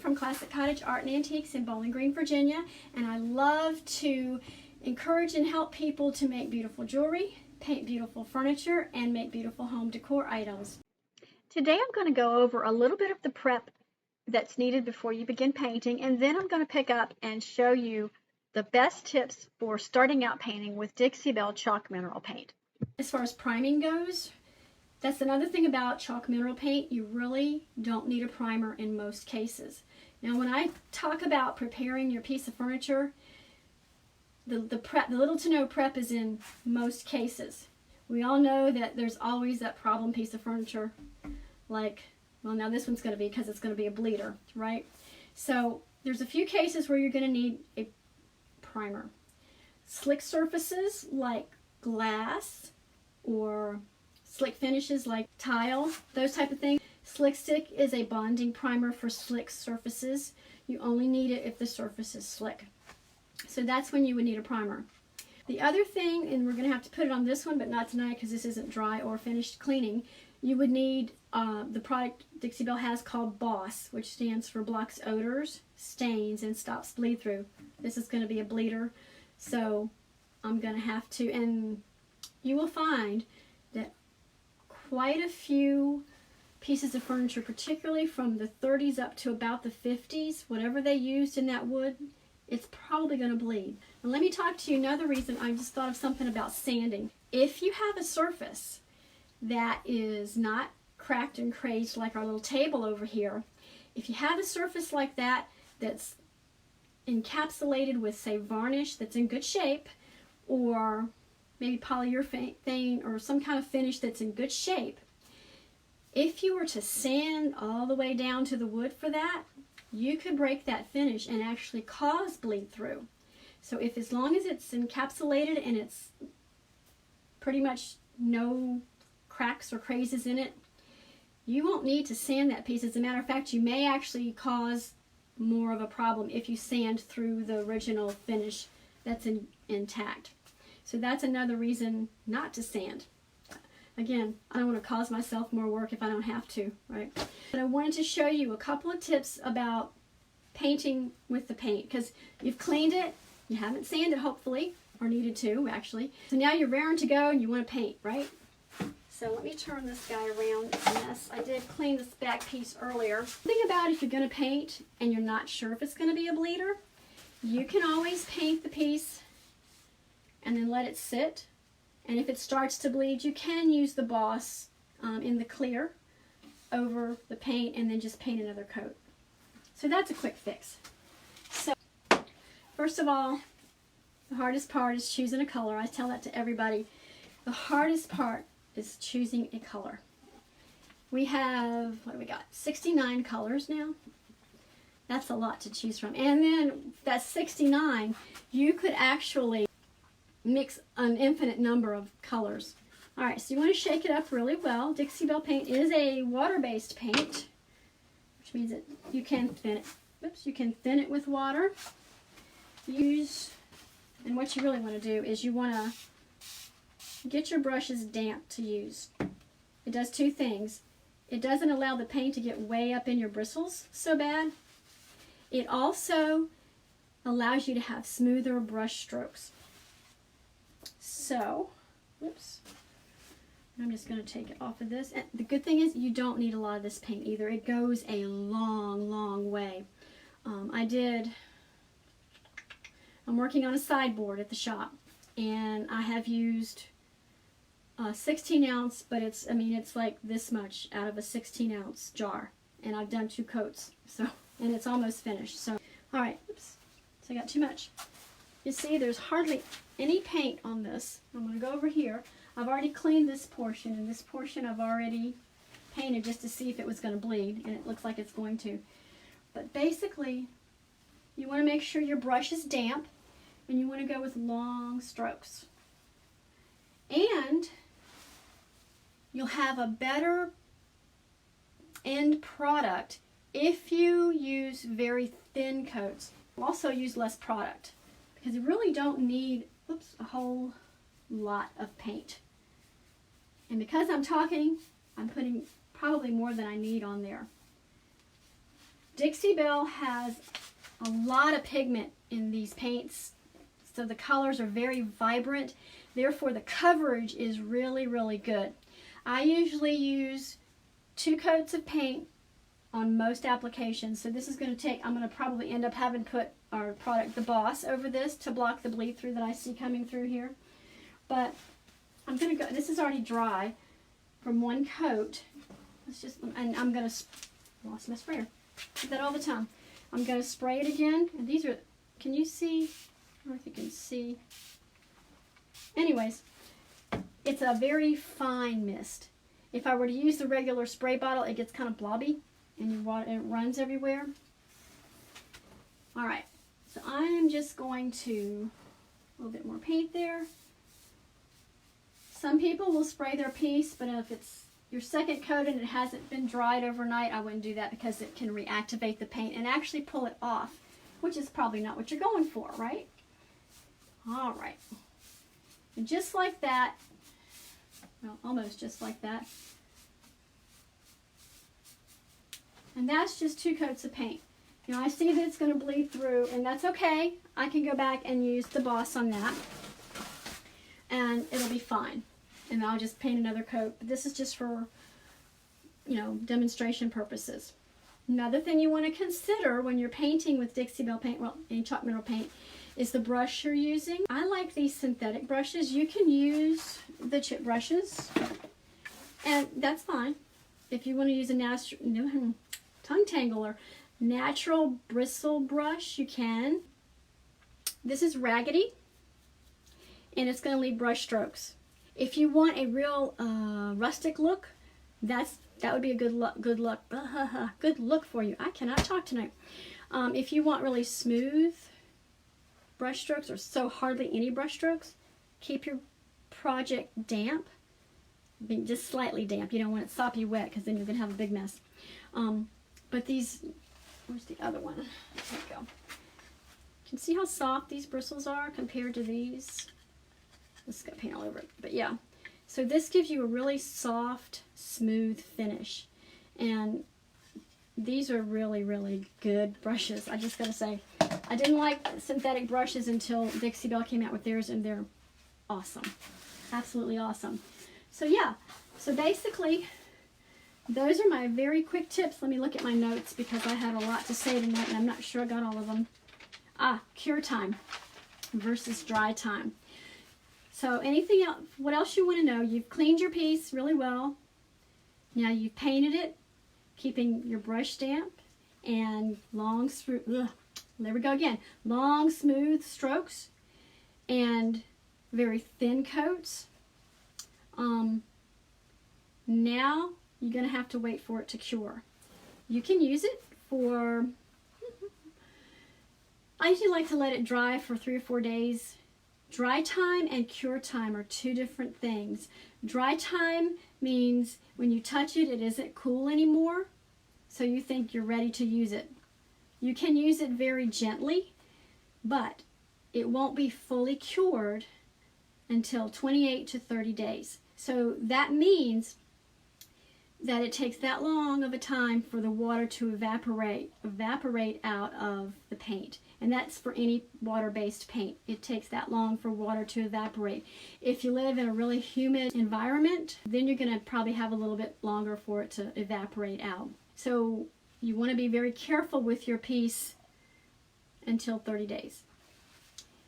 from Classic Cottage Art and Antiques in Bowling Green, Virginia, and I love to encourage and help people to make beautiful jewelry, paint beautiful furniture, and make beautiful home decor items. Today I'm going to go over a little bit of the prep that's needed before you begin painting, and then I'm going to pick up and show you the best tips for starting out painting with Dixie Belle chalk mineral paint. As far as priming goes, that's another thing about chalk mineral paint. You really don't need a primer in most cases. Now when I talk about preparing your piece of furniture, the little to no prep is in most cases. We all know that there's always that problem piece of furniture, like, well, now this one's going to be, because it's going to be a bleeder, right? So there's a few cases where you're going to need a primer. Slick surfaces like glass or slick finishes like tile, those type of things. Slick stick is a bonding primer for slick surfaces. You only need it if the surface is slick. So that's when you would need a primer. The other thing, and we're going to have to put it on this one, but not tonight because this isn't dry or finished cleaning, you would need the product Dixie Belle has called Boss, which stands for blocks odors, stains, and stops bleed through. This is going to be a bleeder, so I'm going to have to, and you will find that quite a few pieces of furniture, particularly from the 30s up to about the 50s, whatever they used in that wood, it's probably going to bleed. And let me talk to you another reason. I just thought of something about sanding. If you have a surface that is not cracked and crazed like our little table over here, if you have a surface like that that's encapsulated with, say, varnish that's in good shape, or maybe polyurethane or some kind of finish that's in good shape, if you were to sand all the way down to the wood for that, you could break that finish and actually cause bleed through. So if, as long as it's encapsulated and it's pretty much no cracks or crazes in it, you won't need to sand that piece. As a matter of fact, you may actually cause more of a problem if you sand through the original finish that's intact. So that's another reason not to sand. Again, I don't want to cause myself more work if I don't have to, right? But I wanted to show you a couple of tips about painting with the paint, because you've cleaned it, you haven't sanded hopefully, or needed to actually. So now you're raring to go and you want to paint, right? So let me turn this guy around. It's a mess. I did clean this back piece earlier. Think about if you're going to paint and you're not sure if it's going to be a bleeder, you can always paint the piece and then let it sit. And if it starts to bleed, you can use the Boss in the clear over the paint and then just paint another coat. So that's a quick fix. So first of all, the hardest part is choosing a color. I tell that to everybody. The hardest part is choosing a color. We have, what do we got, 69 colors now. That's a lot to choose from. And then that's 69, you could actually mix an infinite number of colors. All right, so you want to shake it up really well. Dixie Belle paint is a water-based paint, which means that you can thin it. Oops, you can thin it with water. And what you really want to do is you want to get your brushes damp to use. It does two things. It doesn't allow the paint to get way up in your bristles so bad. It also allows you to have smoother brush strokes. So, whoops, I'm just going to take it off of this. And the good thing is you don't need a lot of this paint either. It goes a long, long way. I'm working on a sideboard at the shop, and I have used 16 ounce, but it's like this much out of a 16 ounce jar, and I've done 2 coats, so, and it's almost finished. So, all right, oops, so I got too much. You see, there's hardly any paint on this. I'm going to go over here. I've already cleaned this portion, and this portion I've already painted just to see if it was going to bleed, and it looks like it's going to. But basically, you want to make sure your brush is damp, and you want to go with long strokes. And you'll have a better end product if you use very thin coats. Also use less product, because you really don't need a whole lot of paint. And because I'm talking, I'm putting probably more than I need on there. Dixie Belle has a lot of pigment in these paints, so the colors are very vibrant. Therefore, the coverage is really, really good. I usually use 2 coats of paint on most applications. So this is going to take, I'm going to probably end up having to put our product, the Boss, over this to block the bleed through that I see coming through here. But I'm going to go, this is already dry from 1 coat. Let's just, and I'm going to, lost my sprayer. Do that all the time. I'm going to spray it again. And these are, can you see? I don't know if you can see. Anyways, it's a very fine mist. If I were to use the regular spray bottle, it gets kind of blobby and it runs everywhere. All right, so I am just going to, a little bit more paint there. Some people will spray their piece, but if it's your second coat and it hasn't been dried overnight, I wouldn't do that because it can reactivate the paint and actually pull it off, which is probably not what you're going for, right? All right, and just like that, well, almost just like that. And that's just 2 coats of paint. You know, I see that it's going to bleed through, and that's okay. I can go back and use the Boss on that, and it'll be fine. And I'll just paint another coat. But this is just for, you know, demonstration purposes. Another thing you want to consider when you're painting with Dixie Belle paint, well, any chalk mineral paint, is the brush you're using. I like these synthetic brushes. You can use the chip brushes, and that's fine. If you want to use a natural, tongue tangler, natural bristle brush, you can. This is raggedy, and it's going to leave brush strokes. If you want a real rustic look, that would be a good look for you. I cannot talk tonight. If you want really smooth brush strokes, or so hardly any brush strokes, keep your project damp. I mean, just slightly damp. You don't want it soppy wet because then you're going to have a big mess. But these, where's the other one? There we go. You can see how soft these bristles are compared to these. Let's go paint all over it. But yeah, so this gives you a really soft, smooth finish. And these are really, really good brushes. I just gotta say, I didn't like synthetic brushes until Dixie Belle came out with theirs, and they're awesome. Absolutely awesome. So yeah, so basically, those are my very quick tips. Let me look at my notes because I had a lot to say tonight, and I'm not sure I got all of them. Cure time versus dry time. So anything else, what else you want to know? You've cleaned your piece really well. Now you've painted it, keeping your brush damp, and long, there we go again, long, smooth strokes, and very thin coats. Now you're going to have to wait for it to cure. You can use it for, I usually like to let it dry for 3 or 4 days. Dry time and cure time are 2 different things. Dry time means when you touch it, it isn't cool anymore, so you think you're ready to use it. You can use it very gently, but it won't be fully cured until 28 to 30 days. So that means that it takes that long of a time for the water to evaporate out of the paint. And that's for any water-based paint. It takes that long for water to evaporate. If you live in a really humid environment, then you're going to probably have a little bit longer for it to evaporate out. So you want to be very careful with your piece until 30 days.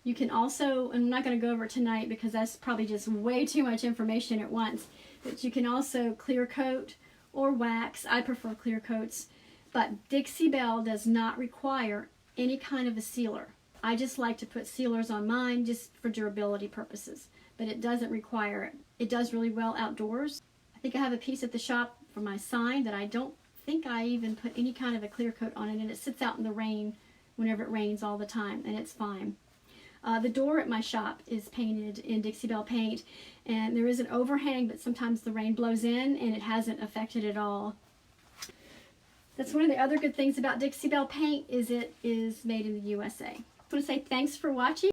You can also, and I'm not going to go over it tonight because that's probably just way too much information at once, but you can also clear coat or wax. I prefer clear coats, but Dixie Belle does not require any kind of a sealer. I just like to put sealers on mine just for durability purposes, but it doesn't require it. It does really well outdoors. I think I have a piece at the shop for my sign that I don't think I even put any kind of a clear coat on it, and it sits out in the rain whenever it rains all the time, and it's fine. The door at my shop is painted in Dixie Belle paint, and there is an overhang, but sometimes the rain blows in and it hasn't affected at all. That's one of the other good things about Dixie Belle paint, is it is made in the USA. I want to say thanks for watching.